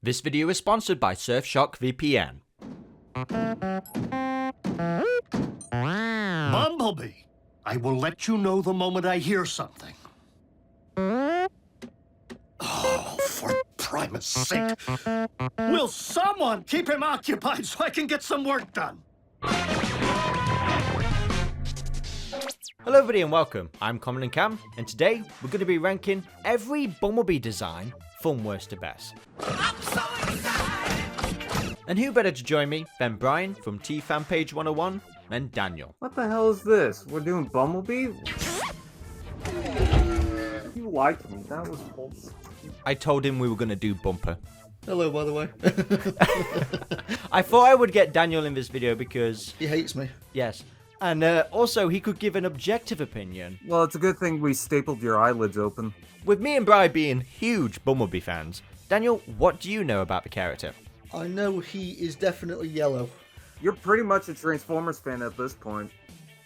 This video is sponsored by Surfshock VPN. Bumblebee, I will let you know the moment I hear something. Oh, for Primus' sake. Will someone keep him occupied so I can get some work done? Hello everybody and welcome, I'm Comodin Cam, and today we're going to be ranking every Bumblebee design from worst to best. I'm so excited! And who better to join me than Brian from T-Fanpage 101 and Daniel. What the hell is this? We're doing Bumblebee? You liked me, that was false. I told him we were going to do Bumper. Hello, by the way. I thought I would get Daniel in this video because... He hates me. Yes. And also, he could give an objective opinion. Well, it's a good thing we stapled your eyelids open. With me and Brian being huge Bumblebee fans, Daniel, what do you know about the character? I know he is definitely yellow. You're pretty much a Transformers fan at this point.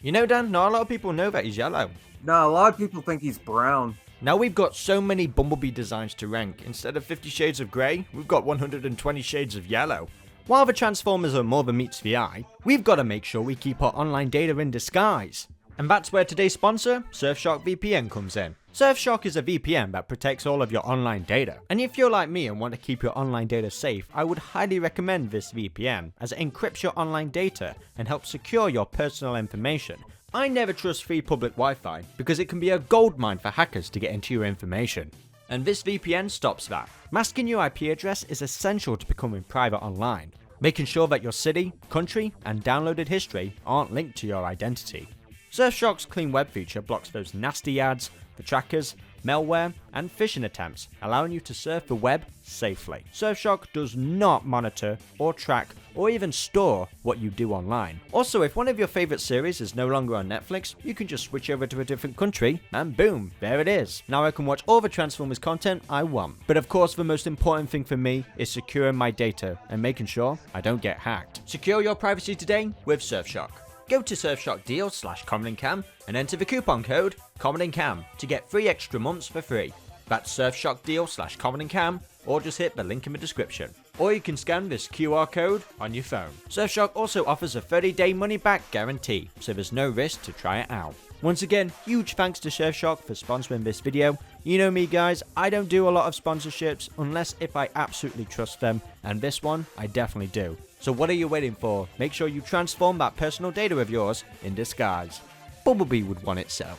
You know, Dan, not a lot of people know that he's yellow. No, a lot of people think he's brown. Now we've got so many Bumblebee designs to rank. Instead of 50 shades of grey, we've got 120 shades of yellow. While the Transformers are more than meets the eye, we've got to make sure we keep our online data in disguise. And that's where today's sponsor, Surfshock VPN, comes in. Surfshock is a VPN that protects all of your online data. And if you're like me and want to keep your online data safe, I would highly recommend this VPN, as it encrypts your online data and helps secure your personal information. I never trust free public Wi-Fi because it can be a goldmine for hackers to get into your information. And this VPN stops that. Masking your IP address is essential to becoming private online, making sure that your city, country, and downloaded history aren't linked to your identity. Surfshock's Clean Web feature blocks those nasty ads, the trackers, malware, and phishing attempts, allowing you to surf the web safely. Surfshock does not monitor or track or even store what you do online. Also, if one of your favorite series is no longer on Netflix, you can just switch over to a different country and boom, there it is. Now I can watch all the Transformers content I want. But of course, the most important thing for me is securing my data and making sure I don't get hacked. Secure your privacy today with Surfshock. Go to surfshock.deals/ComodinCam and enter the coupon code ComodinCam to get 3 extra months for free. That's surfshock.deals/ComodinCam, or just hit the link in the description. Or you can scan this QR code on your phone. Surfshock also offers a 30-day money-back guarantee, so there's no risk to try it out. Once again, huge thanks to Surfshock for sponsoring this video. You know me guys, I don't do a lot of sponsorships unless if I absolutely trust them, and this one I definitely do. So what are you waiting for? Make sure you transform that personal data of yours in disguise. Bumblebee would want it so.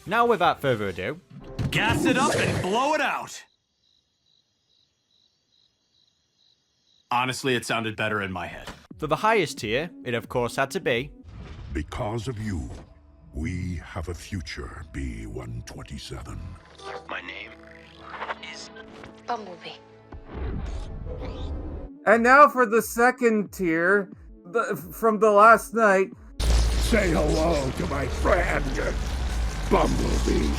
Now without further ado, Gas it up and blow it out! Honestly, it sounded better in my head. for the highest tier, it of course had to be... Because of you, we have a future, B-127. My name is Bumblebee. And now for the second tier, from the last night. Say hello to my friend, Bumblebee.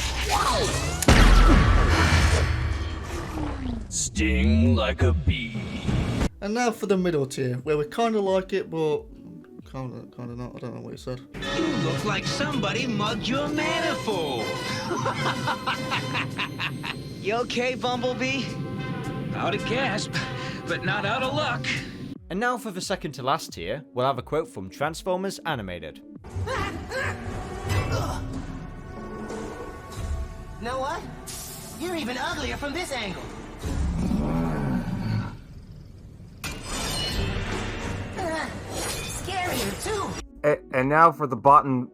Sting like a bee. And now for the middle tier, where we kind of like it, but kind of not. I don't know what you said. You look like somebody mugged your manifold. You okay, Bumblebee? Out of gasp, but not out of luck. And now for the second to last tier, we'll have a quote from Transformers Animated. Know what? You're even uglier from this angle. Scarier too. And now for the bottom.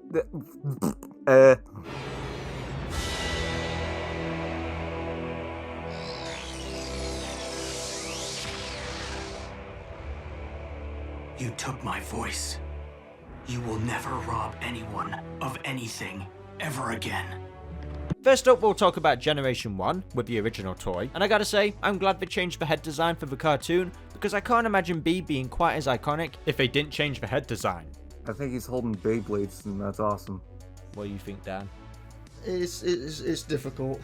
You took my voice. You will never rob anyone of anything ever again. First up, we'll talk about Generation 1 with the original toy, and I gotta say, I'm glad they changed the head design for the cartoon, because I can't imagine Bee being quite as iconic if they didn't change the head design. I think he's holding Beyblades, and that's awesome. What do you think, Dan? It's difficult.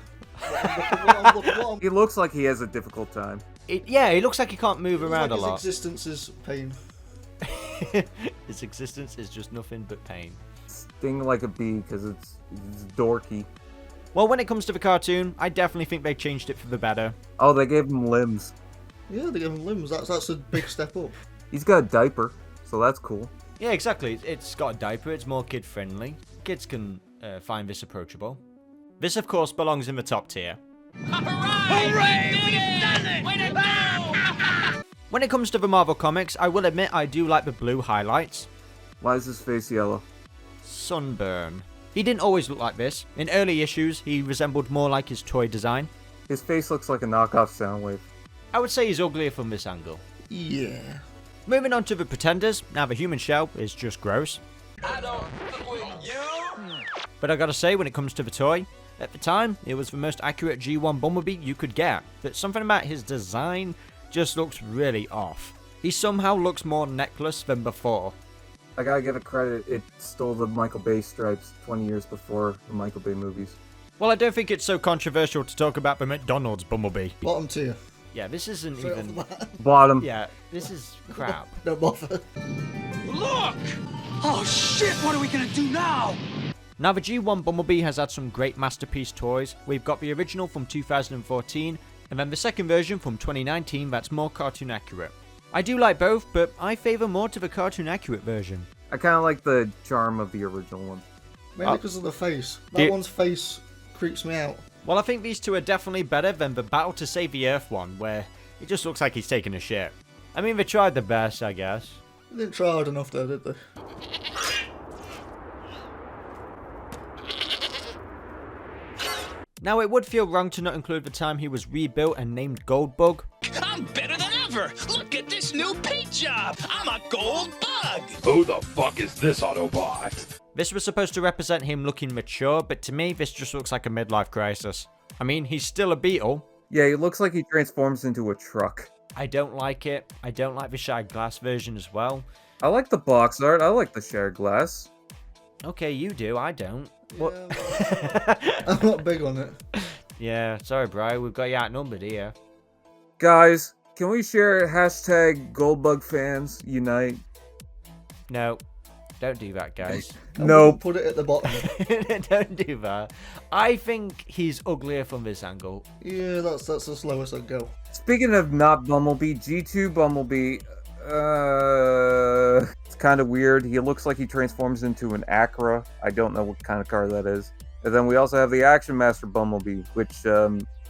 He looks like he has a difficult time. Yeah, he looks like he can't move around His a lot. existence is pain. His existence is just nothing but pain. Sting like a bee, because it's dorky. Well, when it comes to the cartoon, I definitely think they changed it for the better. Oh, they gave him limbs. Yeah, they give him limbs. That's a big step up. He's got a diaper, so that's cool. Yeah, exactly. It's got a diaper, it's more kid-friendly. Kids can find this approachable. This, of course, belongs in the top tier. Hooray! We've done it! Way to go! When it comes to the Marvel Comics, I will admit I do like the blue highlights. Why is his face yellow? Sunburn. He didn't always look like this. In early issues, he resembled more like his toy design. His face looks like a knockoff Soundwave. I would say he's uglier from this angle. Yeah. Moving on to the Pretenders, now the human shell is just gross. I don't fuck with you. But I gotta say, when it comes to the toy, at the time, it was the most accurate G1 Bumblebee you could get. But something about his design just looks really off. He somehow looks more necklace than before. I gotta give it credit, it stole the Michael Bay stripes 20 years before the Michael Bay movies. Well, I don't think it's so controversial to talk about the McDonald's Bumblebee. Bottom tier. Yeah, this isn't Straight even... off the bat. Bottom. Yeah, this is crap. No bother. Look! Oh shit, what are we gonna do now? Now, the G1 Bumblebee has had some great masterpiece toys. We've got the original from 2014, and then the second version from 2019 that's more cartoon accurate. I do like both, but I favour more to the cartoon accurate version. I kinda like the charm of the original one. Mainly because of the face. The- That one's face creeps me out. Well, I think these two are definitely better than the Battle to Save the Earth one, where it just looks like he's taking a shit. I mean, they tried their best, I guess. They didn't try hard enough though, did they? Now, it would feel wrong to not include the time he was rebuilt and named Goldbug. I'm better than ever. Look at this new paint job. I'm a gold bug. Who the fuck is this Autobot? This was supposed to represent him looking mature, but to me, this just looks like a midlife crisis. I mean, he's still a beetle. Yeah, he looks like he transforms into a truck. I don't like it. I don't like the Shattered Glass version as well. I like the box art, I like the shared glass. Okay, you do, I don't. What? I'm not big on it. Yeah, sorry, bro, we've got you outnumbered here. Guys, can we share hashtag Goldbug fans unite? No, don't do that, guys. Nope. Put it at the bottom. Don't do that. I think he's uglier from this angle. Yeah, that's the slowest I'd go. Speaking of not Bumblebee, G2 Bumblebee, it's kind of weird. He looks like he transforms into an Acura. I don't know what kind of car that is. And then we also have the Action Master Bumblebee, which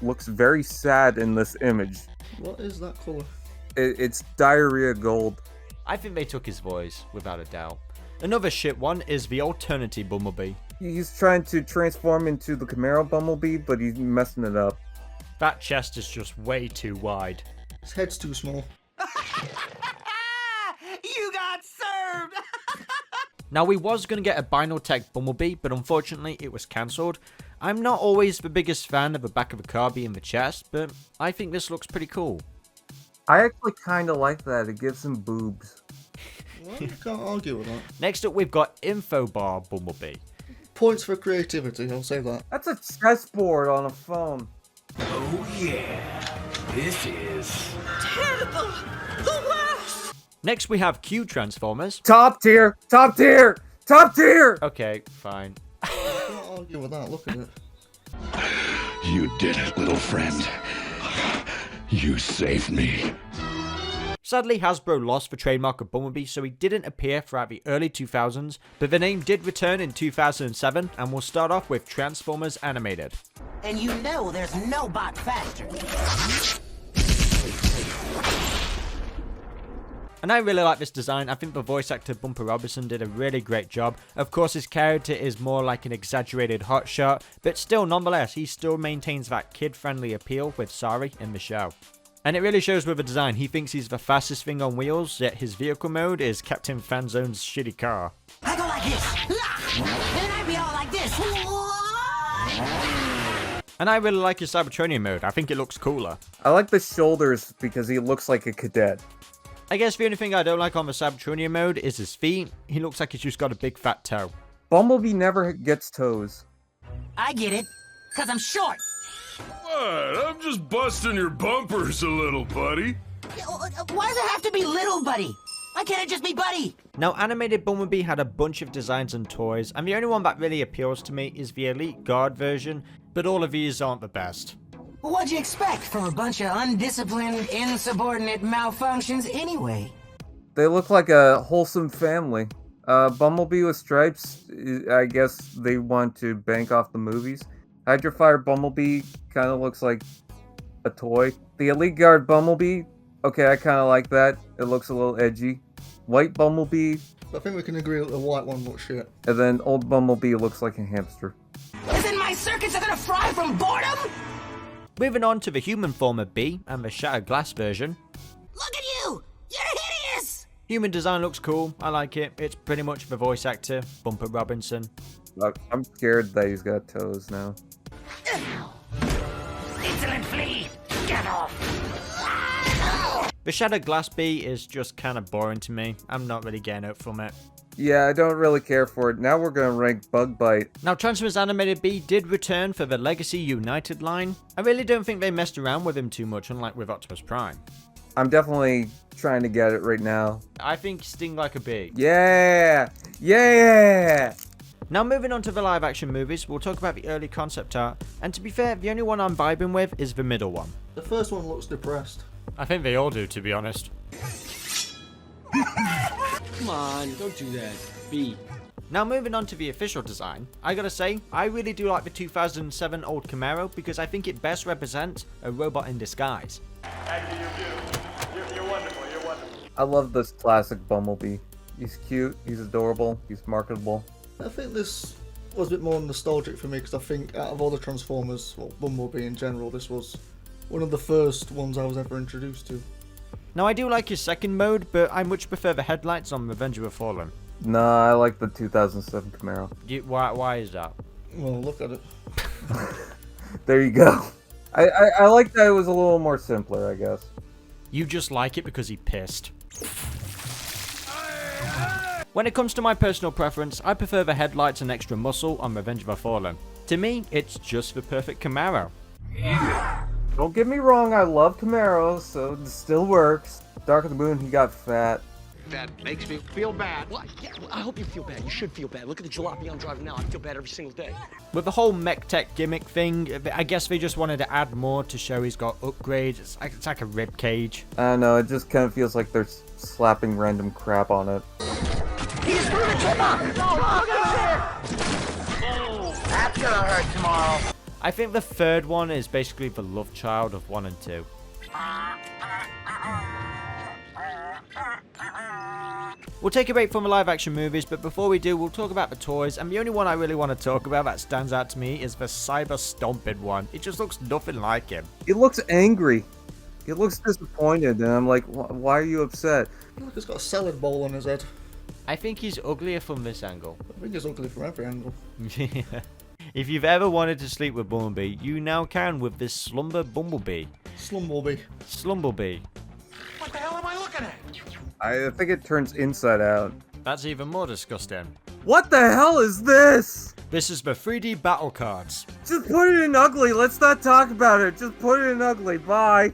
looks very sad in this image. What is that colour? It's diarrhea gold. I think they took his voice, without a doubt. Another shit one is the Alternative Bumblebee. He's trying to transform into the Camaro Bumblebee, but he's messing it up. That chest is just way too wide. His head's too small. You got served! Now, we was going to get a Binotech Bumblebee, but unfortunately it was cancelled. I'm not always the biggest fan of the back of a car being the chest, but I think this looks pretty cool. I actually kind of like that. It gives him boobs. Well, you can't argue with that. Next up, we've got Infobar Bumblebee. Points for creativity, I'll say that. That's a chessboard on a phone. Oh yeah, this is... Terrible! The worst! Next, we have Q Transformers. Top tier! Top tier! Top tier! Okay, fine. Can't argue with that, look at it. You did it, little friend. You saved me. Sadly, Hasbro lost the trademark of Bumblebee, so he didn't appear throughout the early 2000s, but the name did return in 2007, and we'll start off with Transformers Animated. And you know there's no bot faster. And I really like this design. I think the voice actor Bumper Robinson did a really great job. Of course, his character is more like an exaggerated hotshot, but still, nonetheless, he still maintains that kid-friendly appeal with Sari in the show. And it really shows with the design. He thinks he's the fastest thing on wheels, yet his vehicle mode is Captain Fanzone's shitty car. I go like this. And I be all like this. And I really like his Cybertronian mode. I think it looks cooler. I like the shoulders because he looks like a cadet. I guess the only thing I don't like on the Cybertronian mode is his feet. He looks like he's just got a big fat toe. Bumblebee never gets toes. I get it. Because I'm short. What? I'm just busting your bumpers a little, buddy. Why does it have to be little buddy? Why can't it just be buddy? Now, Animated Bumblebee had a bunch of designs and toys, and the only one that really appeals to me is the Elite Guard version, but all of these aren't the best. What'd you expect from a bunch of undisciplined, insubordinate malfunctions anyway? They look like a wholesome family. Bumblebee with stripes, I guess they want to bank off the movies. Hydrofire Bumblebee kind of looks like a toy. The Elite Guard Bumblebee, okay, I kind of like that. It looks a little edgy. White Bumblebee. I think we can agree that the white one looks shit. And then old Bumblebee looks like a hamster. Isn't my circuits are gonna fry from boredom? Moving on to the human form of Bee and the shattered glass version. Look at you! You're hideous! Human design looks cool, I like it. It's pretty much the voice actor, Bumper Robinson. I'm scared that he's got toes now. Insolent flea! Get off! The shattered glass Bee is just kind of boring to me. I'm not really getting up from it. Yeah, I don't really care for it. Now we're gonna rank Bug Bite. Now, Transformers Animated Bee did return for the Legacy United line. I really don't think they messed around with him too much, unlike with Optimus Prime. I'm definitely trying to get it right now. I think Sting Like a Bee. Yeah! Yeah! Now, moving on to the live action movies, we'll talk about the early concept art, and to be fair, the only one I'm vibing with is the middle one. The first one looks depressed. I think they all do, to be honest. Come on, don't do that. B. Now, moving on to the official design, I gotta say, I really do like the 2007 old Camaro because I think it best represents a robot in disguise. You're wonderful, you're wonderful. I love this classic Bumblebee. He's cute, he's adorable, he's marketable. I think this was a bit more nostalgic for me because I think out of all the Transformers, well, Bumblebee in general, this was one of the first ones I was ever introduced to. Now, I do like his second mode, but I much prefer the headlights on Revenge of the Fallen. Nah, I like the 2007 Camaro. Why is that? Well, look at it. There you go. I like that it was a little more simpler, I guess. You just like it because he pissed. When it comes to my personal preference, I prefer the headlights and extra muscle on Revenge of the Fallen. To me, it's just the perfect Camaro. Don't get me wrong, I love Camaros, so it still works. Dark of the Moon, he got fat. That makes me feel bad. Well, yeah, I hope you feel bad. You should feel bad. Look at the jalopy I'm driving now. I feel bad every single day. With the whole mech tech gimmick thing, I guess they just wanted to add more to show he's got upgrades. It's like a rib cage. I don't know, it just kind of feels like they're slapping random crap on it. He screwed the tip up! Oh, look at him there! Oh, that's gonna hurt tomorrow. I think the third one is basically the love child of 1 and 2. We'll take a break from the live action movies, but before we do, we'll talk about the toys, and the only one I really want to talk about that stands out to me is the Cyber Stomping one. It just looks nothing like him. It looks angry. It looks disappointed, and I'm like, why are you upset? Look, he's got a salad bowl on his head. I think he's uglier from this angle. I think he's ugly from every angle. If you've ever wanted to sleep with Bumblebee, you now can with this Slumber Bumblebee. Slumblebee. Slumblebee. What the hell am I looking at? I think it turns inside out. That's even more disgusting. What the hell is this? This is the 3D battle cards. Just put it in ugly. Let's not talk about it. Just put it in ugly. Bye.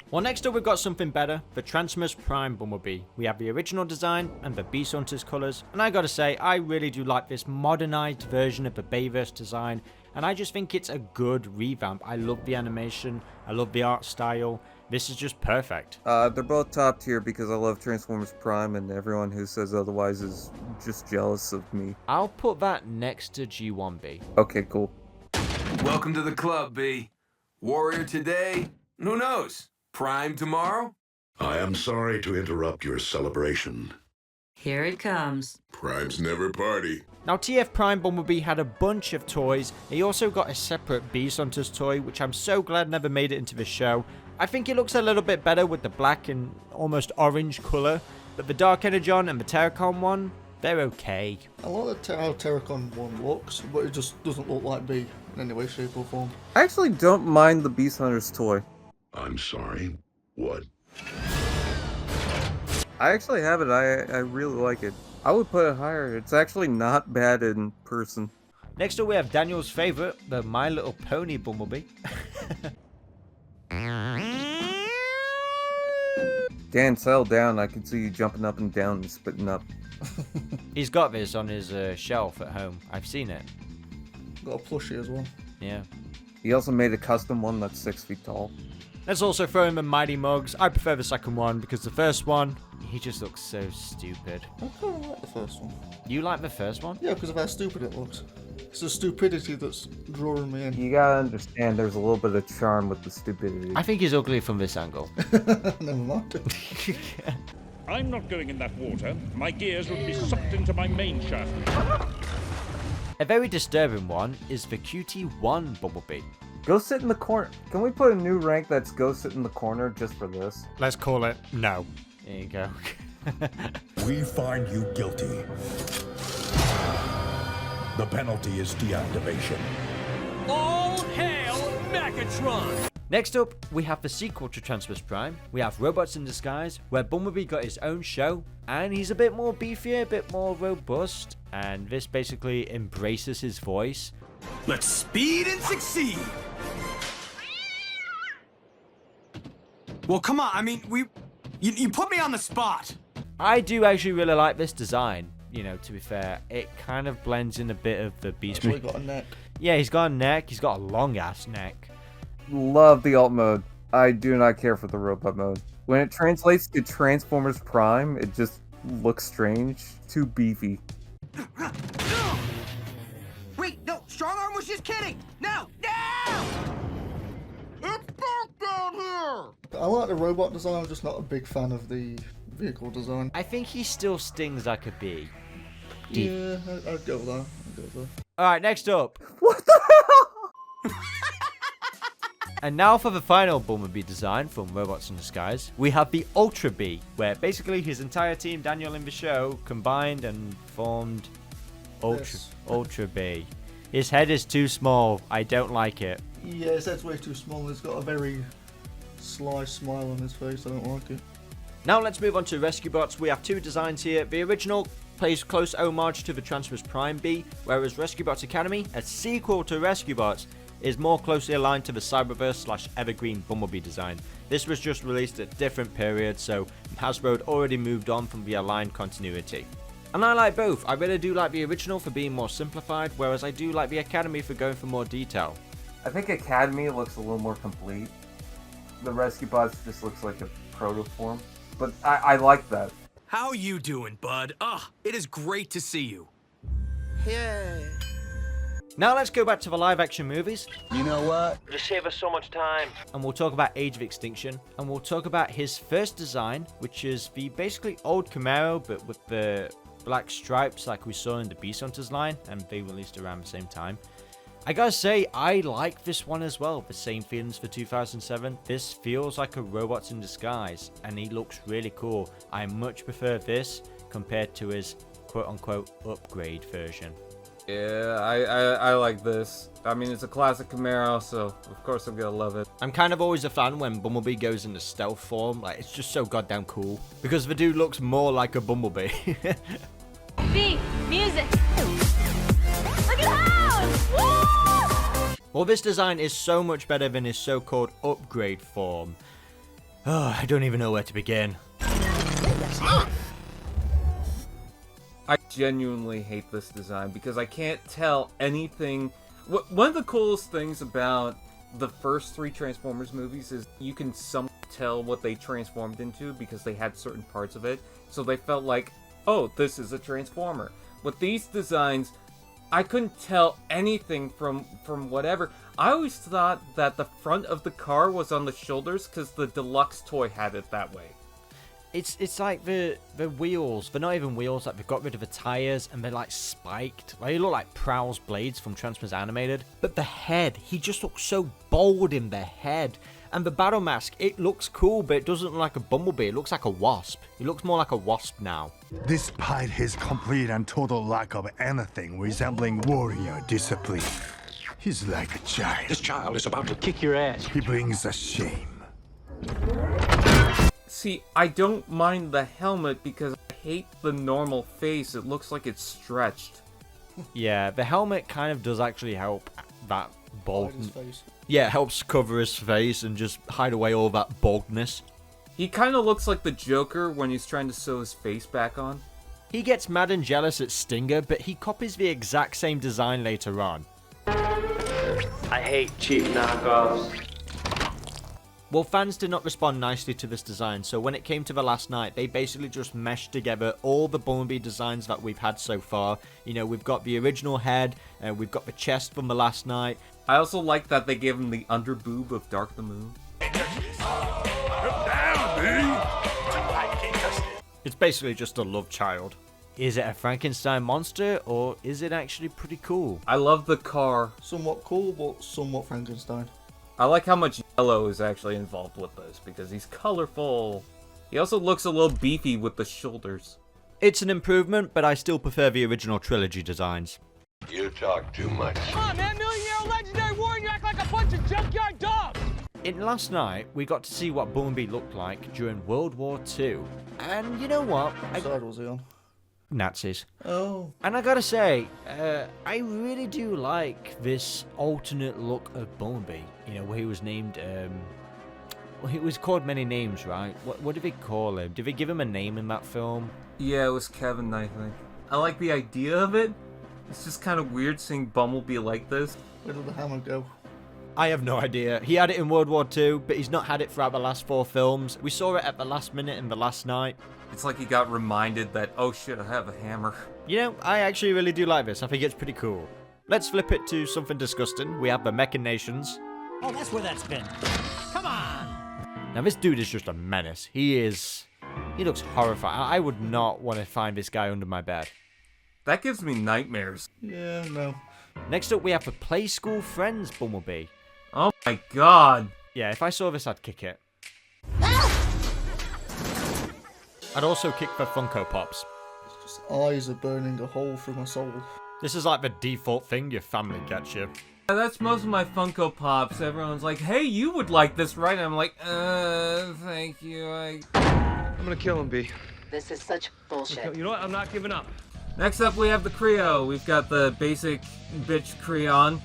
Well, next up we've got something better, the Transformers Prime Bumblebee. We have the original design and the Beast Hunters colours, and I gotta say, I really do like this modernised version of the Bayverse design, and I just think it's a good revamp. I love the animation, I love the art style, this is just perfect. They're both top tier because I love Transformers Prime, and everyone who says otherwise is just jealous of me. I'll put that next to G1B. Okay, cool. Welcome to the club, B. Warrior today? Who knows? Prime tomorrow? I am sorry to interrupt your celebration. Here it comes. Primes never party. Now, TF Prime Bumblebee had a bunch of toys. He also got a separate Beast Hunters toy, which I'm so glad never made it into the show. I think it looks a little bit better with the black and almost orange colour, but the Dark Energon and the Terracon one, they're okay. I like how Terracon one looks, but it just doesn't look like B in any way, shape or form. I actually don't mind the Beast Hunters toy. I'm sorry. What? I actually have it. I really like it. I would put it higher. It's actually not bad in person. Next up we have Daniel's favourite, the My Little Pony Bumblebee. Dan, settle down. I can see you jumping up and down and spitting up. He's got this on his shelf at home. I've seen it. Got a plushie as well. Yeah. He also made a custom one that's 6 feet tall. Let's also throw in the Mighty Mugs. I prefer the second one because the first one, he just looks so stupid. I kind of like the first one. You like the first one? Yeah, because of how stupid it looks. It's the stupidity that's drawing me in. You gotta understand there's a little bit of charm with the stupidity. I think he's ugly from this angle. Never mind. I'm not going in that water. My gears would be sucked into my main shaft. A very disturbing one is the QT1 Bumblebee. Go sit in the corner. Can we put a new rank that's go sit in the corner just for this? Let's call it no. There you go. We find you guilty. The penalty is deactivation. All hail Megatron! Next up, we have the sequel to Transformers Prime. We have Robots in Disguise, where Bumblebee got his own show, and he's a bit more beefier, a bit more robust, and this basically embraces his voice. Let's speed and succeed! Well, come on, I mean, you put me on the spot! I do actually really like this design. You know, to be fair, it kind of blends in a bit of the Beast. He's got a neck. Yeah, he's got a neck. He's got a long ass neck. Love the alt mode. I do not care for the robot mode. When it translates to Transformers Prime, it just looks strange. Too beefy. Wait, no, Strong Arm was just kidding! No! No! It's dark down here! I like the robot design, I'm just not a big fan of the vehicle design. I think he still stings like a bee. Yeah, I'd go with that. Alright, next up. What the hell? And now for the final Bumblebee design from Robots in Disguise, we have the Ultra Bee, where basically his entire team, Daniel in the show, combined and formed Ultra Bee. His head is too small. I don't like it. Yeah, his head's way too small. He's got a very sly smile on his face. I don't like it. Now let's move on to Rescue Bots. We have two designs here. The original pays close homage to the Transformers Prime Bee, whereas Rescue Bots Academy, a sequel to Rescue Bots, is more closely aligned to the Cyberverse/Evergreen Bumblebee design. This was just released at different periods, so Hasbro had already moved on from the aligned continuity. And I like both. I really do like the original for being more simplified, whereas I do like the Academy for going for more detail. I think Academy looks a little more complete. The Rescue Bots just looks like a proto form. But I like that. How you doing, bud? It is great to see you. Yeah. Now let's go back to the live action movies. You know what? You save us so much time. And we'll talk about Age of Extinction. And we'll talk about his first design, which is the basically old Camaro, but with the black stripes like we saw in the Beast Hunters line, and they released around the same time. I gotta say, I like this one as well. The same feelings for 2007. This feels like a Robots in Disguise, and he looks really cool. I much prefer this compared to his quote-unquote upgrade version. Yeah, I like this. I mean, it's a classic Camaro, so of course I'm gonna love it. I'm kind of always a fan when Bumblebee goes into stealth form. Like, it's just so goddamn cool. Because the dude looks more like a Bumblebee. B, music. Look at house! Woo! Well, this design is so much better than his so-called upgrade form. Oh, I don't even know where to begin. I genuinely hate this design because I can't tell anything. One of the coolest things about the first three Transformers movies is you can somewhat tell what they transformed into because they had certain parts of it. So they felt like, oh, this is a Transformer. With these designs, I couldn't tell anything from whatever. I always thought that the front of the car was on the shoulders because the deluxe toy had it that way. It's like the wheels, they're not even wheels, like they've got rid of the tires and they're like spiked. Like, they look like Prowl's blades from Transformers Animated. But the head, he just looks so bold in the head. And the battle mask, it looks cool, but it doesn't look like a Bumblebee, it looks like a Wasp. It looks more like a Wasp now. Despite his complete and total lack of anything resembling warrior discipline, he's like a child. This child is about to kick your ass. He brings us shame. See, I don't mind the helmet because I hate the normal face. It looks like it's stretched. Yeah, the helmet kind of does actually help that bald. Yeah, it helps cover his face and just hide away all that baldness. He kind of looks like the Joker when he's trying to sew his face back on. He gets mad and jealous at Stinger, but he copies the exact same design later on. I hate cheap knockoffs. Well, fans did not respond nicely to this design, so when it came to the last night, they basically just meshed together all the Bumblebee designs that we've had so far. You know, we've got the original head, we've got the chest from the last night. I also like that they gave him the underboob of Dark the Moon. It's basically just a love child. Is it a Frankenstein monster, or is it actually pretty cool? I love the car. Somewhat cool, but somewhat Frankenstein. I like how much yellow is actually involved with this, because he's colorful. He also looks a little beefy with the shoulders. It's an improvement, but I still prefer the original trilogy designs. You talk too much. Come on, man, million-year-old legendary warrior, you act like a bunch of junkyard dogs! In last night, we got to see what Bumblebee looked like during World War II. And you know what? What side was he on? Nazis. Oh. And I gotta say, I really do like this alternate look of Bumblebee. You know, where he was named, well, he was called many names, right? What did they call him? Did they give him a name in that film? Yeah, it was Kevin, I think. I like the idea of it. It's just kind of weird seeing Bumblebee like this. Where did the hammer go? I have no idea. He had it in World War II, but he's not had it throughout the last 4 films. We saw it at the last minute in the last night. It's like he got reminded that, oh shit, I have a hammer. You know, I actually really do like this. I think it's pretty cool. Let's flip it to something disgusting. We have the Mechanations. Oh, that's where that's been. Come on! Now, this dude is just a menace. He looks horrifying. I would not want to find this guy under my bed. That gives me nightmares. Yeah, no. Next up, we have the Play School Friends Bumblebee. Oh my god. Yeah, if I saw this, I'd kick it. I'd also kick the Funko Pops. It's just eyes are burning a hole through my soul. This is like the default thing your family gets you. Yeah, that's most of my Funko Pops. Everyone's like, hey, you would like this, right? And I'm like, thank you. I'm gonna kill him, B. This is such bullshit. You know what? I'm not giving up. Next up, we have the Creo. We've got the basic bitch Creon.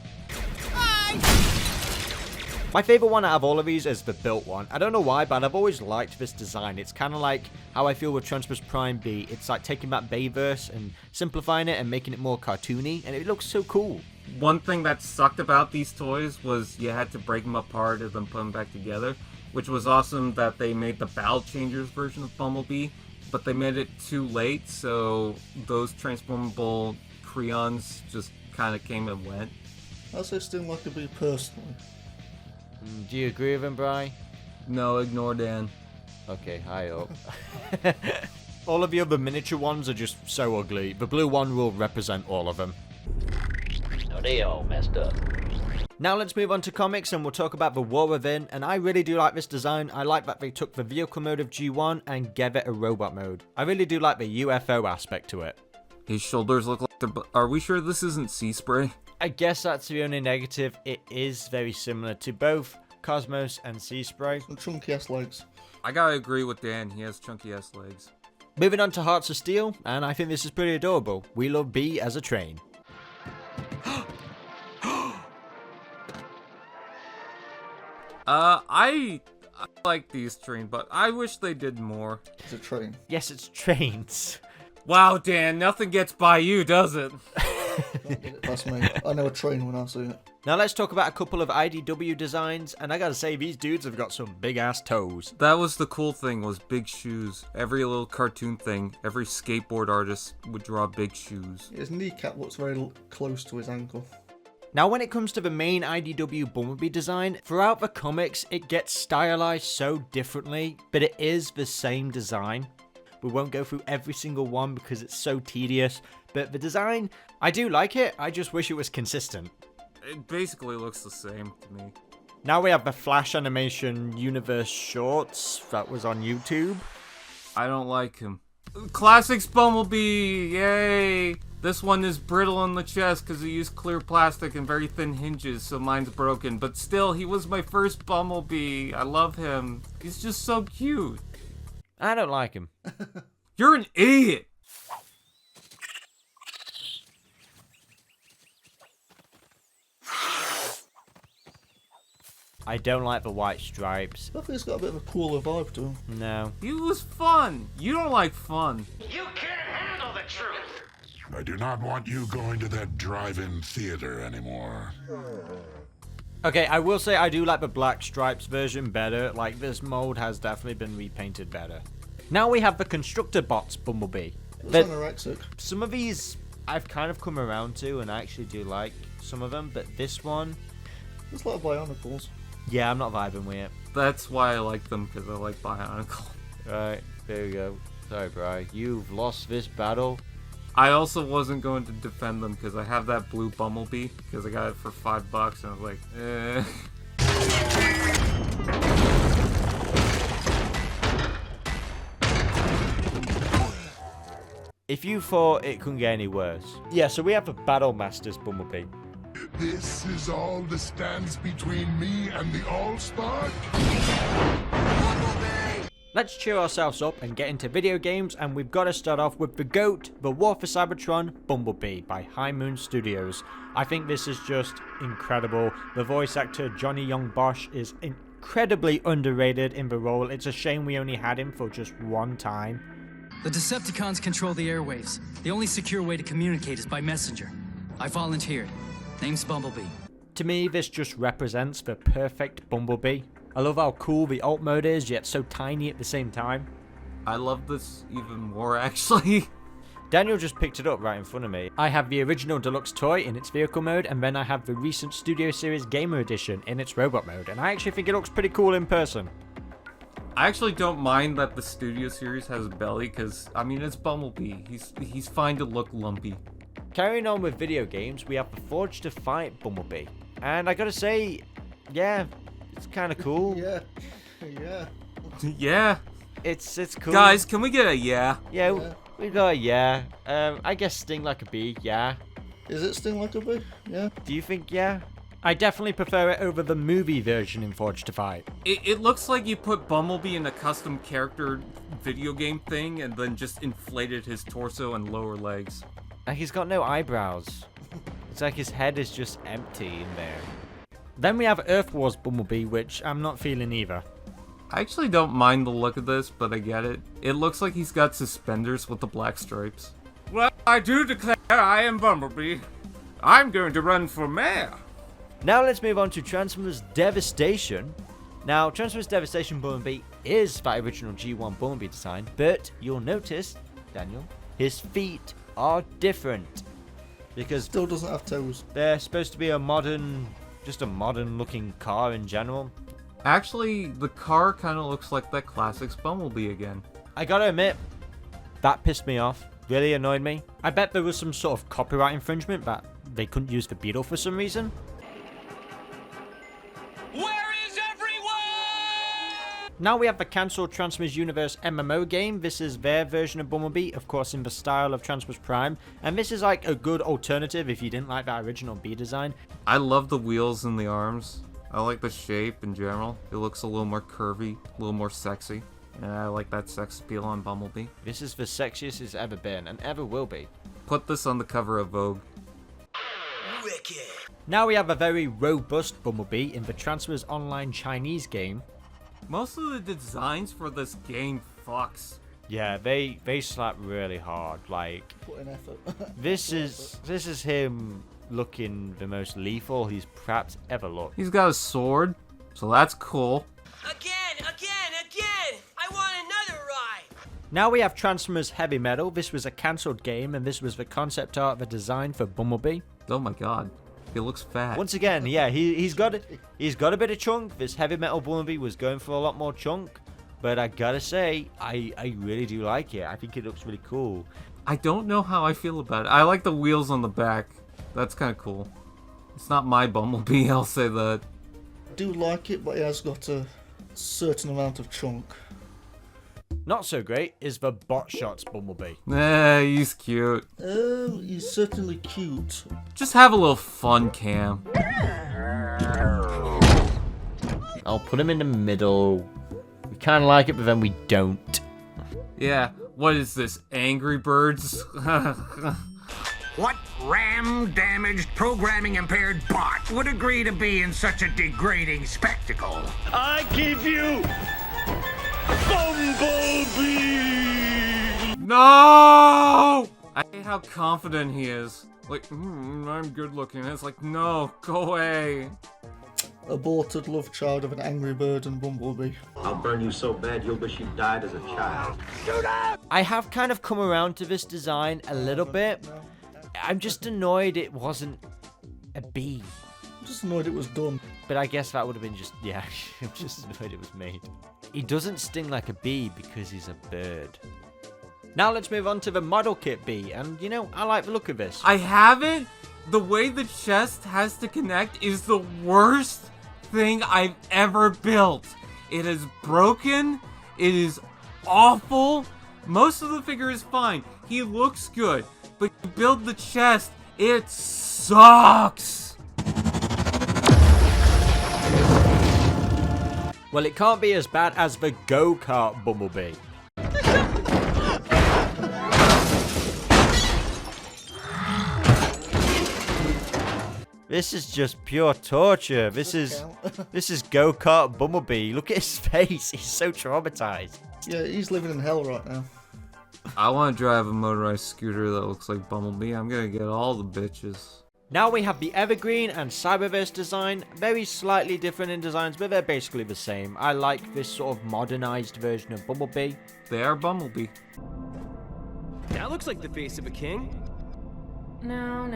My favorite one out of all of these is the built one. I don't know why, but I've always liked this design. It's kind of like how I feel with Transformers Prime B. It's like taking that Bayverse and simplifying it and making it more cartoony, and it looks so cool. One thing that sucked about these toys was you had to break them apart and then put them back together, which was awesome that they made the Battle Changers version of Bumblebee, but they made it too late, so those transformable Creons just kind of came and went. I say still like to be personally. Do you agree with him, Bri? No, ignore Dan. Okay, high up. All of the other miniature ones are just so ugly. The blue one will represent all of them. No, they all messed up. Now let's move on to comics and we'll talk about the War Within, and I really do like this design. I like that they took the vehicle mode of G1 and gave it a robot mode. I really do like the UFO aspect to it. His shoulders look like they're... Are we sure this isn't sea spray? I guess that's the only negative. It is very similar to both Cosmos and Sea Spray. Some chunky ass legs. I gotta agree with Dan, he has chunky ass legs. Moving on to Hearts of Steel, and I think this is pretty adorable. We love B as a train. I like these trains, but I wish they did more. It's a train. Yes, it's trains. Wow, Dan, nothing gets by you, does it? That's me. I know a train when I see it. Now let's talk about a couple of IDW designs, and I gotta say, these dudes have got some big ass toes. That was the cool thing, was big shoes. Every little cartoon thing, every skateboard artist would draw big shoes. His kneecap looks very close to his ankle. Now when it comes to the main IDW Bumblebee design, throughout the comics it gets stylized so differently, but it is the same design. We won't go through every single one because it's so tedious, but the design, I do like it, I just wish it was consistent. It basically looks the same to me. Now we have the Flash Animation Universe Shorts that was on YouTube. I don't like him. Classics Bumblebee, yay! This one is brittle on the chest because he used clear plastic and very thin hinges, so mine's broken. But still, he was my first Bumblebee. I love him. He's just so cute. I don't like him. You're an idiot! I don't like the white stripes. I think he's got a bit of a cooler vibe to him. No. He was fun. You don't like fun. You can't handle the truth. I do not want you going to that drive-in theater anymore. Okay, I will say I do like the Black Stripes version better. Like, this mold has definitely been repainted better. Now we have the Constructor Bots Bumblebee. Anorexic. Some of these I've kind of come around to, and I actually do like some of them, but this one... There's a lot of Bionicles. Yeah, I'm not vibing with it. That's why I like them, because I like Bionicle. Right, there we go. Sorry, Bri. You've lost this battle. I also wasn't going to defend them, because I have that blue Bumblebee, because I got it for $5, and I was like, eh. If you thought it couldn't get any worse. Yeah, so we have the Battle Masters Bumblebee. This is all that stands between me and the All-Spark? Let's cheer ourselves up and get into video games, and we've got to start off with the GOAT, the War for Cybertron Bumblebee by High Moon Studios. I think this is just incredible. The voice actor Johnny Young Bosch is incredibly underrated in the role. It's a shame we only had him for just one time. The Decepticons control the airwaves. The only secure way to communicate is by messenger. I volunteered. Name's Bumblebee. To me, this just represents the perfect Bumblebee. I love how cool the alt mode is, yet so tiny at the same time. I love this even more, actually. Daniel just picked it up right in front of me. I have the original deluxe toy in its vehicle mode, and then I have the recent Studio Series Gamer Edition in its robot mode, and I actually think it looks pretty cool in person. I actually don't mind that the Studio Series has a belly, because, I mean, it's Bumblebee. He's fine to look lumpy. Carrying on with video games, we have the Forged to Fight Bumblebee. And I gotta say, yeah, it's kind of cool. Yeah. Yeah. It's cool. Guys, can we get a yeah? Yeah, we got a yeah. I guess Sting Like a Bee, yeah. Is it Sting Like a Bee? Yeah. Do you think yeah? I definitely prefer it over the movie version in Forged to Fight. It looks like you put Bumblebee in a custom character video game thing and then just inflated his torso and lower legs. And he's got no eyebrows. It's like his head is just empty in there. Then we have Earth Wars Bumblebee, which I'm not feeling either. I actually don't mind the look of this, but I get it. It looks like he's got suspenders with the black stripes. Well, I do declare I am Bumblebee. I'm going to run for mayor. Now let's move on to Transformers Devastation. Now, Transformers Devastation Bumblebee is that original G1 Bumblebee design, but you'll notice, Daniel, his feet are different. Because still doesn't have toes. They're supposed to be a modern, just a modern looking car in general. Actually, the car kind of looks like that classics Bumblebee again. I gotta admit, that pissed me off. Really annoyed me. I bet there was some sort of copyright infringement that they couldn't use the Beetle for some reason. Where is everyone? Now we have the cancelled Transformers Universe MMO game. This is their version of Bumblebee, of course in the style of Transformers Prime. And this is like a good alternative if you didn't like that original B design. I love the wheels and the arms. I like the shape in general. It looks a little more curvy, a little more sexy. And I like that sex appeal on Bumblebee. This is the sexiest it's ever been and ever will be. Put this on the cover of Vogue. Wicked. Now we have a very robust Bumblebee in the Transformers Online Chinese game. Most of the designs for this game fucks. Yeah, they slap really hard. Like, put in effort. this is him looking the most lethal he's perhaps ever looked. He's got a sword, so that's cool. Again! I want another ride! Now we have Transformers Heavy Metal. This was a cancelled game, and this was the concept art, the design for Bumblebee. Oh my god, he looks fat. Once again, yeah, he's got a bit of chunk. This Heavy Metal Bumblebee was going for a lot more chunk, but I gotta say, I really do like it. I think it looks really cool. I don't know how I feel about it. I like the wheels on the back. That's kind of cool. It's not my Bumblebee, I'll say that. I do like it, but it has got a certain amount of chunk. Not so great is the Bot Shots Bumblebee. He's cute. He's certainly cute. Just have a little fun, Cam. I'll put him in the middle. We kind of like it, but then we don't. Yeah, what is this, Angry Birds? What RAM-damaged, programming-impaired bot would agree to be in such a degrading spectacle? I give you Bumblebee! No! I hate how confident he is. Like, I'm good looking. It's like, no, go away. aborted love child of an angry bird and Bumblebee. I'll burn you so bad you'll wish you died as a child. I have kind of come around to this design a little bit. I'm just annoyed it wasn't a bee. I'm just annoyed it was done. But I guess that would have been just, yeah, I'm just annoyed it was made. He doesn't sting like a bee because he's a bird. Now let's move on to the model kit bee, and you know, I like the look of this. I haven't. The way the chest has to connect is the worst thing I've ever built. It is broken. It is awful. Most of the figure is fine. He looks good. But you build the chest, it sucks. Well, it can't be as bad as the go-kart Bumblebee. This is just pure torture. This is go-kart Bumblebee. Look at his face. He's so traumatized. Yeah, he's living in hell right now. I want to drive a motorized scooter that looks like Bumblebee. I'm gonna get all the bitches. Now we have the Evergreen and Cyberverse design. Very slightly different in designs, but they're basically the same. I like this sort of modernized version of Bumblebee. They are Bumblebee. That looks like the face of a king. No,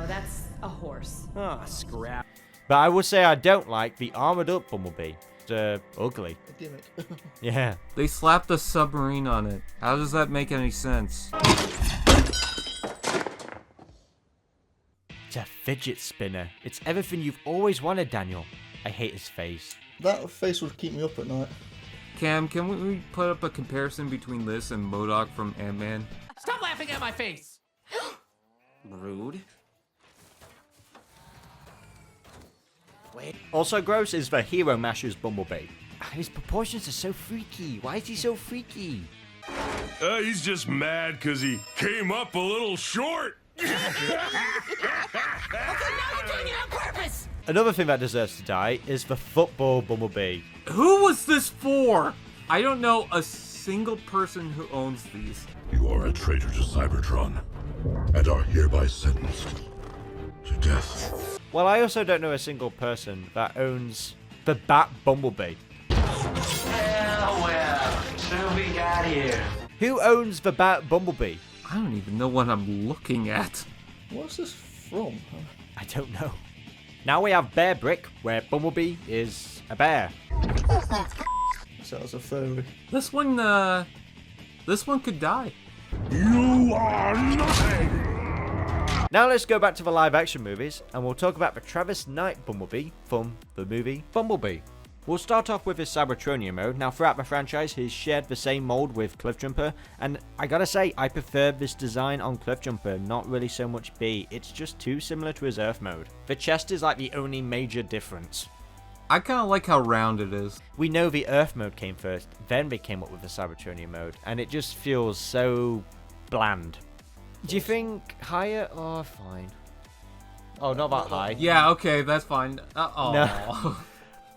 that's a horse. Ah, scrap. But I will say I don't like the armored up Bumblebee. It's ugly. A gimmick. Yeah. They slapped a submarine on it. How does that make any sense? It's a fidget spinner. It's everything you've always wanted, Daniel. I hate his face. That face would keep me up at night. Cam, can we put up a comparison between this and MODOK from Ant-Man? Stop laughing at my face! Rude. Wait. Also gross is the Hero Mashers Bumblebee. His proportions are so freaky. Why is he so freaky? He's just mad because he came up a little short. Okay, now you're doing it on purpose! Another thing that deserves to die is the football Bumblebee. Who was this for? I don't know a single person who owns these. You are a traitor to Cybertron, and are hereby sentenced to death. Well, I also don't know a single person that owns the Bat Bumblebee. Well, so we got here. Who owns the Bat Bumblebee? I don't even know what I'm looking at. What's this from? I don't know. Now we have Bear Brick, where Bumblebee is a bear. So that's a furry. This one could die. You are nothing! Now let's go back to the live action movies, and we'll talk about the Travis Knight Bumblebee from the movie Bumblebee. We'll start off with his Cybertronian mode. Now throughout the franchise, he's shared the same mold with Cliffjumper, and I gotta say, I prefer this design on Cliffjumper, not really so much B. It's just too similar to his Earth mode. The chest is like the only major difference. I kind of like how round it is. We know the Earth mode came first, then they came up with the Cybertronian mode, and it just feels so bland. Do you think higher or fine? Oh, not that high. Yeah, okay, that's fine. No.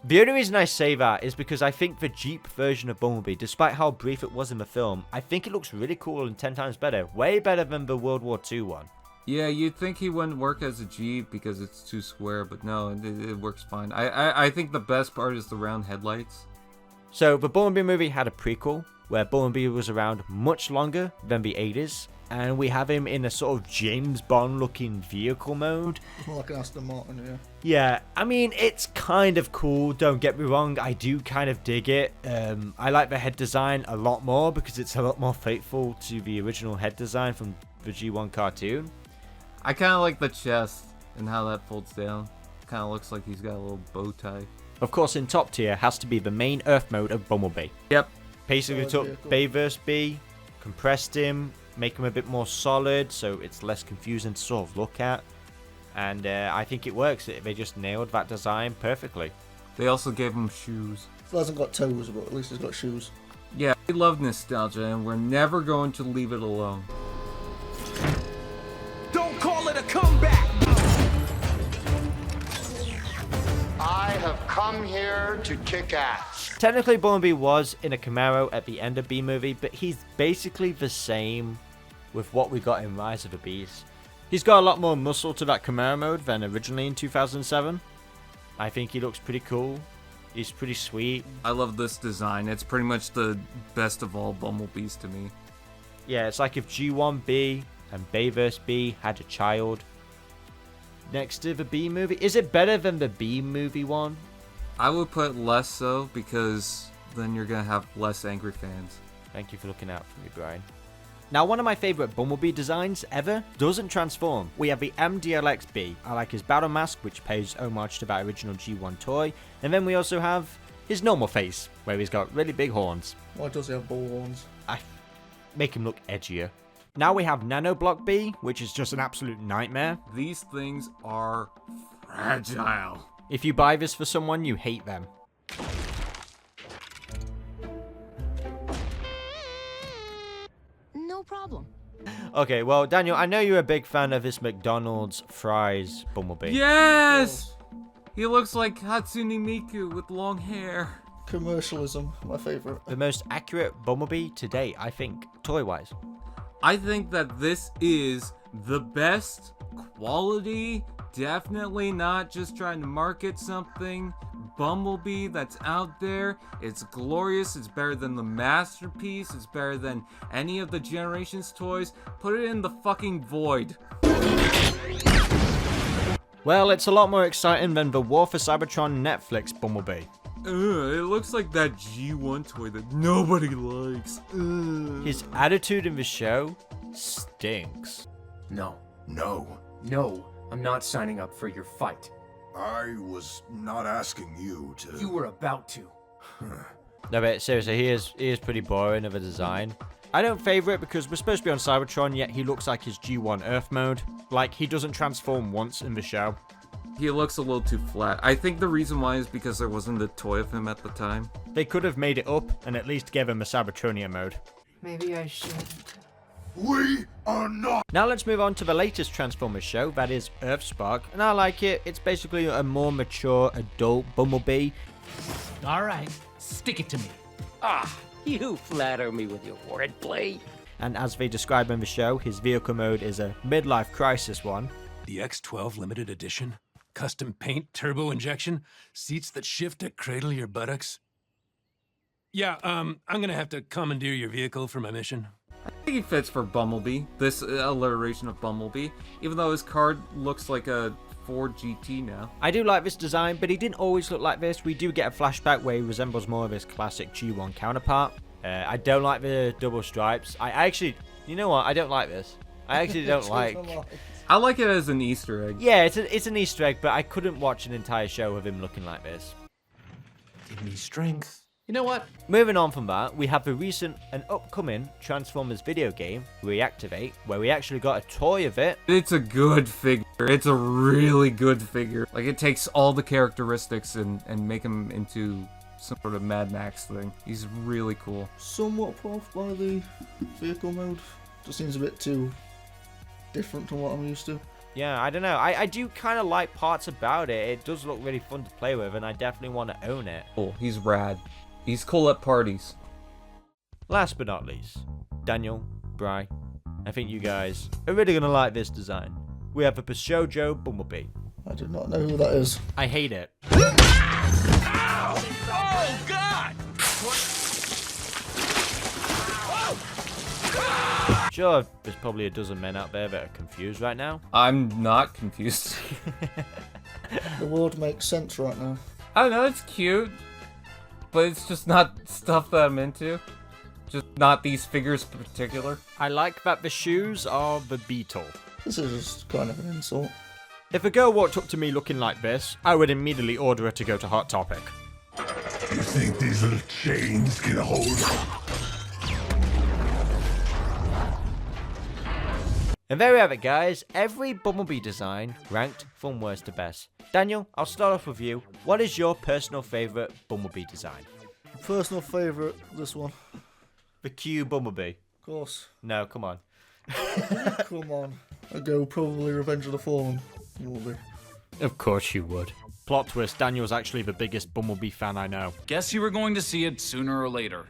The only reason I say that is because I think the Jeep version of Bumblebee, despite how brief it was in the film, I think it looks really cool and 10 times better. Way better than the World War II one. Yeah, you'd think he wouldn't work as a Jeep because it's too square, but no, it works fine. I think the best part is the round headlights. So, the Bumblebee movie had a prequel, where Bumblebee was around much longer than the 80s, and we have him in a sort of James Bond looking vehicle mode. More like an Aston Martin, yeah. Yeah, I mean, it's kind of cool, don't get me wrong, I do kind of dig it. I like the head design a lot more because it's a lot more faithful to the original head design from the G1 cartoon. I kind of like the chest and how that folds down. Kind of looks like he's got a little bow tie. Of course, in top tier has to be the main Earth mode of Bumblebee. Yep. Basically took Bayverse B, compressed him, make him a bit more solid so it's less confusing to sort of look at. And I think it works. They just nailed that design perfectly. They also gave him shoes. He hasn't got toes, but at least he's got shoes. Yeah, we love nostalgia and we're never going to leave it alone. Don't call it a comeback! I have come here to kick ass. Technically, Bumblebee was in a Camaro at the end of B movie, but he's basically the same with what we got in Rise of the Beast. He's got a lot more muscle to that Camaro mode than originally in 2007. I think he looks pretty cool. He's pretty sweet. I love this design. It's pretty much the best of all Bumblebees to me. Yeah, it's like if G1B and Bayverse-B had a child. Next to the B movie. Is it better than the B movie one? I would put less so, because then you're going to have less angry fans. Thank you for looking out for me, Brian. Now, one of my favourite Bumblebee designs ever doesn't transform. We have the MDLX-B. I like his battle mask, which pays homage to that original G1 toy. And then we also have his normal face, where he's got really big horns. Why does he have bull horns? I make him look edgier. Now we have Nanoblock B, which is just an absolute nightmare. These things are fragile. If you buy this for someone, you hate them. No problem. Okay, well, Daniel, I know you're a big fan of this McDonald's fries Bumblebee. Yes! He looks like Hatsune Miku with long hair. Commercialism, my favorite. The most accurate Bumblebee to date, I think, toy-wise. I think that this is the best quality, definitely not just trying to market something, Bumblebee that's out there. It's glorious. It's better than the Masterpiece. It's better than any of the Generations toys. Put it in the fucking void. Well, it's a lot more exciting than the War for Cybertron Netflix Bumblebee. It looks like that G1 toy that nobody likes. His attitude in the show stinks. No, I'm not signing up for your fight. I was not asking you to... You were about to. No, but seriously, he is pretty boring of a design. I don't favor it because we're supposed to be on Cybertron, yet he looks like his G1 Earth mode. Like, he doesn't transform once in the show. He looks a little too flat. I think the reason why is because there wasn't a toy of him at the time. They could have made it up and at least gave him a Cybertronia mode. Maybe I shouldn't. We are not... Now let's move on to the latest Transformers show, that is Earthspark, and I like it. It's basically a more mature adult Bumblebee. All right, stick it to me. You flatter me with your wordplay. And as they describe in the show, his vehicle mode is a midlife crisis one. The X12 limited edition, custom paint, turbo injection, seats that shift to cradle your buttocks. Yeah, I'm gonna have to commandeer your vehicle for my mission. I think he fits for Bumblebee, this alliteration of Bumblebee, even though his card looks like a Ford GT now. I do like this design, but he didn't always look like this. We do get a flashback where he resembles more of his classic G1 counterpart. I don't like the double stripes. I actually, you know what? I don't like this. I actually don't like... I like it as an Easter egg. Yeah, it's an Easter egg, but I couldn't watch an entire show of him looking like this. Give me strength. You know what? Moving on from that, we have the recent and upcoming Transformers video game, Reactivate, where we actually got a toy of it. It's a good figure. It's a really good figure. Like, it takes all the characteristics and make him into some sort of Mad Max thing. He's really cool. Somewhat put off by the vehicle mode. Just seems a bit too different to what I'm used to. Yeah, I don't know. I do kind of like parts about it. It does look really fun to play with, and I definitely want to own it. Cool. He's rad. He's cool at parties. Last but not least, Daniel, Bri, I think you guys are really going to like this design. We have a Peugeot Bumblebee. I do not know who that is. I hate it. Ow! Oh, God! Sure, there's probably a dozen men out there that are confused right now. I'm not confused. The word makes sense right now. I don't know, it's cute. But it's just not stuff that I'm into. Just not these figures in particular. I like that the shoes are the Beetle. This is just kind of an insult. If a girl walked up to me looking like this, I would immediately order her to go to Hot Topic. You think these little chains can hold up? And there we have it, guys. Every Bumblebee design ranked from worst to best. Daniel, I'll start off with you. What is your personal favourite Bumblebee design? Personal favourite, this one. The Q Bumblebee. Of course. No, come on. Come on. I'd go probably Revenge of the Fallen. Bumblebee. Of course you would. Plot twist, Daniel's actually the biggest Bumblebee fan I know. Guess you were going to see it sooner or later.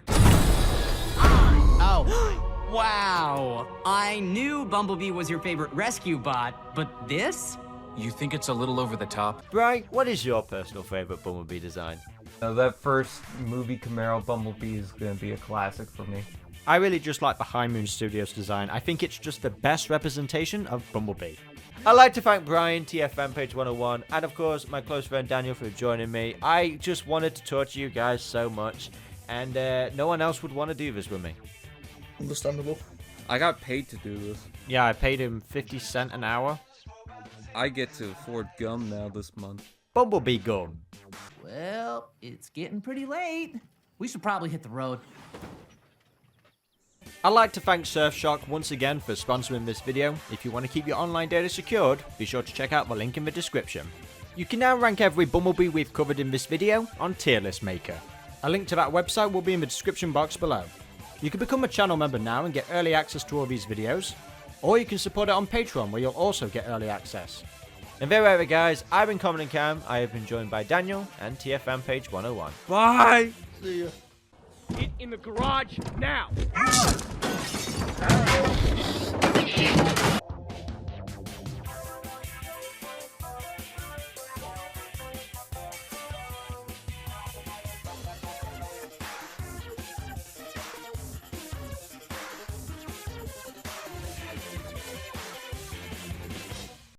Oh. Wow. I knew Bumblebee was your favorite rescue bot, but this? You think it's a little over the top? Bri, what is your personal favourite Bumblebee design? That first movie Camaro Bumblebee is going to be a classic for me. I really just like the High Moon Studios design. I think it's just the best representation of Bumblebee. I'd like to thank Brian, TFM Page 101, and of course my close friend Daniel for joining me. I just wanted to torture you guys so much, and no one else would want to do this with me. Understandable. I got paid to do this. Yeah, I paid him 50 cents an hour. I get to afford gum now this month. Bumblebee gum. Well, it's getting pretty late. We should probably hit the road. I'd like to thank Surfshock once again for sponsoring this video. If you want to keep your online data secured, be sure to check out the link in the description. You can now rank every Bumblebee we've covered in this video on Tier List Maker. A link to that website will be in the description box below. You can become a channel member now and get early access to all these videos, or you can support it on Patreon where you'll also get early access. And there we have it guys, I've been Comodin Cam, I have been joined by Daniel and TFM Page 101. Bye! See ya. Get in the garage now!